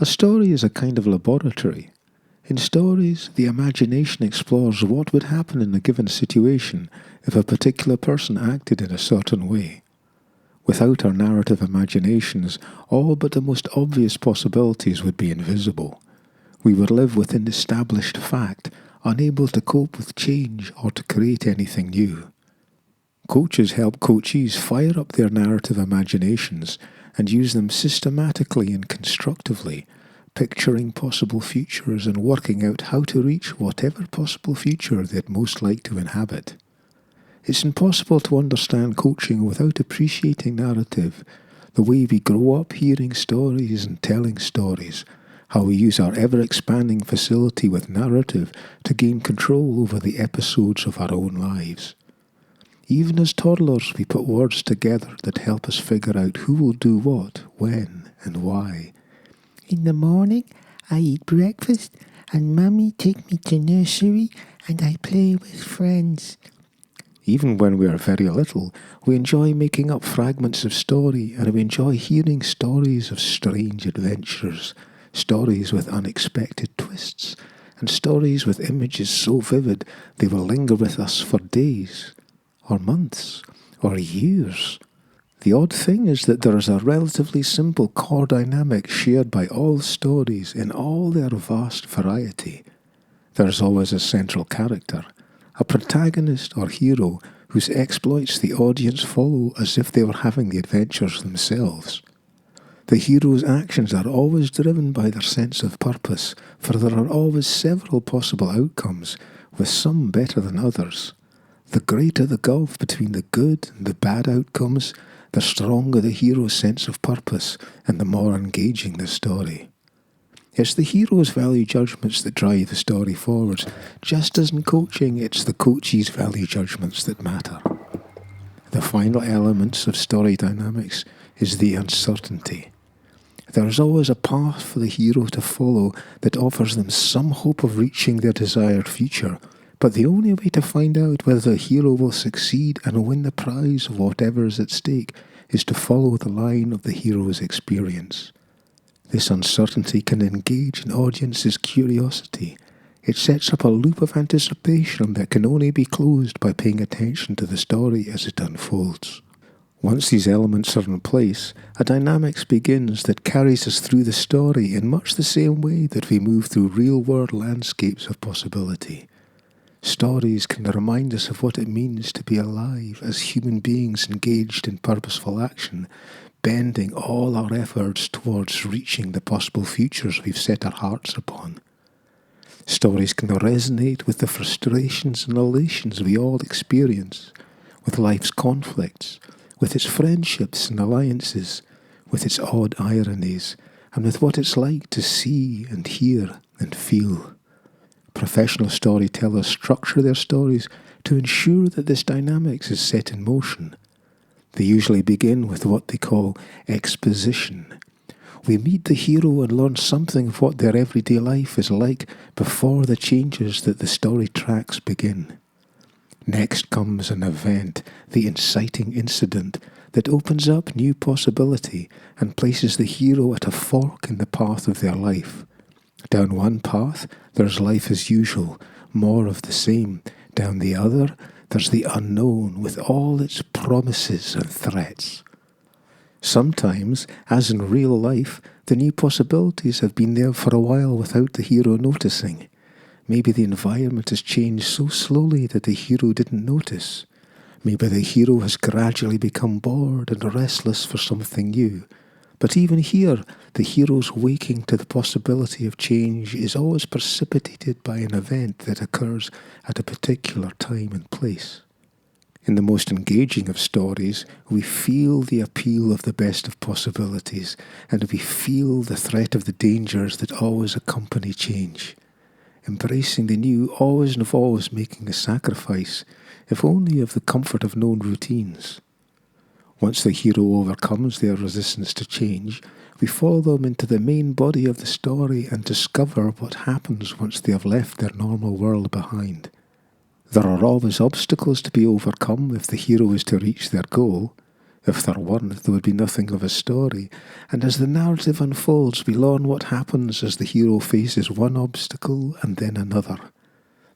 A story is a kind of laboratory. In stories, the imagination explores what would happen in a given situation if a particular person acted in a certain way. Without our narrative imaginations, all but the most obvious possibilities would be invisible. We would live within established fact, unable to cope with change or to create anything new. Coaches help coachees fire up their narrative imaginations and use them systematically and constructively, picturing possible futures and working out how to reach whatever possible future they'd most like to inhabit. It's impossible to understand coaching without appreciating narrative, the way we grow up hearing stories and telling stories, how we use our ever-expanding facility with narrative to gain control over the episodes of our own lives. Even as toddlers, we put words together that help us figure out who will do what, when, and why. In the morning, I eat breakfast, and Mummy take me to nursery, and I play with friends. Even when we are very little, we enjoy making up fragments of story, and we enjoy hearing stories of strange adventures, stories with unexpected twists, and stories with images so vivid they will linger with us for days, or months, or years. The odd thing is that there is a relatively simple core dynamic shared by all stories in all their vast variety. There is always a central character, a protagonist or hero whose exploits the audience follow as if they were having the adventures themselves. The hero's actions are always driven by their sense of purpose, for there are always several possible outcomes, with some better than others. The greater the gulf between the good and the bad outcomes, the stronger the hero's sense of purpose and the more engaging the story. It's the hero's value judgments that drive the story forwards. Just as in coaching, it's the coachee's value judgments that matter. The final elements of story dynamics is the uncertainty. There is always a path for the hero to follow that offers them some hope of reaching their desired future, but the only way to find out whether the hero will succeed and win the prize of whatever is at stake is to follow the line of the hero's experience. This uncertainty can engage an audience's curiosity. It sets up a loop of anticipation that can only be closed by paying attention to the story as it unfolds. Once these elements are in place, a dynamics begins that carries us through the story in much the same way that we move through real-world landscapes of possibility. Stories can remind us of what it means to be alive as human beings engaged in purposeful action, bending all our efforts towards reaching the possible futures we've set our hearts upon. Stories can resonate with the frustrations and elations we all experience, with life's conflicts, with its friendships and alliances, with its odd ironies, and with what it's like to see and hear and feel. Professional storytellers structure their stories to ensure that this dynamics is set in motion. They usually begin with what they call exposition. We meet the hero and learn something of what their everyday life is like before the changes that the story tracks begin. Next comes an event, the inciting incident, that opens up new possibility and places the hero at a fork in the path of their life. Down one path, there's life as usual, more of the same. Down the other, there's the unknown with all its promises and threats. Sometimes, as in real life, the new possibilities have been there for a while without the hero noticing. Maybe the environment has changed so slowly that the hero didn't notice. Maybe the hero has gradually become bored and restless for something new. But even here, the hero's waking to the possibility of change is always precipitated by an event that occurs at a particular time and place. In the most engaging of stories, we feel the appeal of the best of possibilities, and we feel the threat of the dangers that always accompany change. Embracing the new always involves making a sacrifice, if only of the comfort of known routines. Once the hero overcomes their resistance to change, we follow them into the main body of the story and discover what happens once they have left their normal world behind. There are always obstacles to be overcome if the hero is to reach their goal. If there weren't, there would be nothing of a story, and as the narrative unfolds, we learn what happens as the hero faces one obstacle and then another.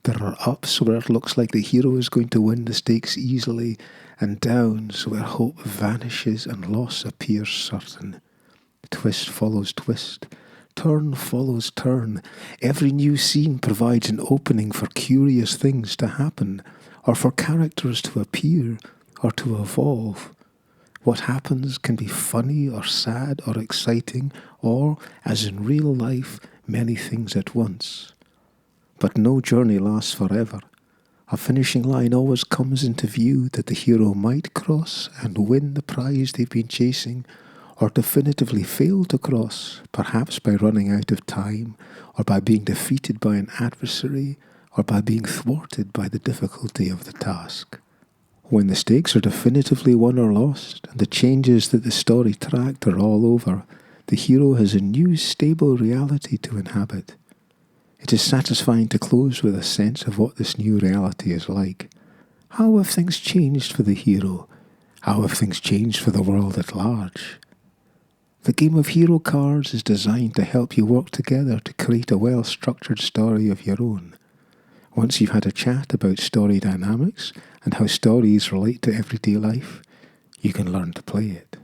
There are ups where it looks like the hero is going to win the stakes easily, and downs where hope vanishes and loss appears certain. Twist follows twist, turn follows turn. Every new scene provides an opening for curious things to happen, or for characters to appear, or to evolve. What happens can be funny or sad or exciting, or, as in real life, many things at once. But no journey lasts forever. A finishing line always comes into view that the hero might cross and win the prize they've been chasing, or definitively fail to cross, perhaps by running out of time, or by being defeated by an adversary, or by being thwarted by the difficulty of the task. When the stakes are definitively won or lost, and the changes that the story tracked are all over, the hero has a new stable reality to inhabit. It is satisfying to close with a sense of what this new reality is like. How have things changed for the hero? How have things changed for the world at large? The game of hero cards is designed to help you work together to create a well-structured story of your own. Once you've had a chat about story dynamics and how stories relate to everyday life, you can learn to play it.